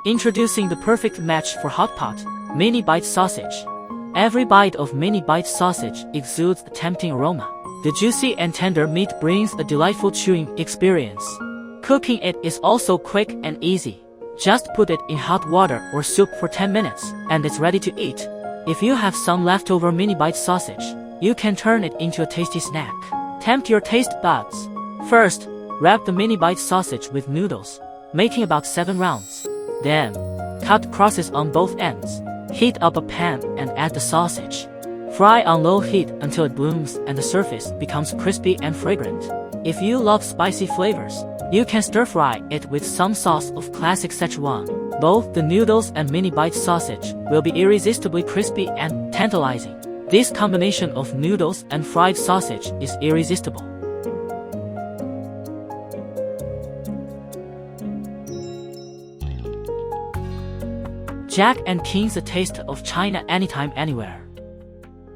Introducing the perfect match for hot pot, mini bite sausage. Every bite of mini bite sausage exudes a tempting aroma. The juicy and tender meat brings a delightful chewing experience. Cooking it is also quick and easy. Just put it in hot water or soup for 10 minutes, and it's ready to eat. If you have some leftover mini bite sausage, you can turn it into a tasty snack. Tempt your taste buds. First, wrap the mini bite sausage with noodles, making about 7 rounds. Then, cut crosses on both ends. Heat up a pan and add the sausage. Fry on low heat until it blooms and the surface becomes crispy and fragrant. If you love spicy flavors, you can stir-fry it with some sauce of Classic Szechuan. Both the noodles and mini bite sausage will be irresistibly crispy and tantalizing. This combination of noodles and fried sausage is irresistible. Jack and King's, a taste of China anytime, anywhere.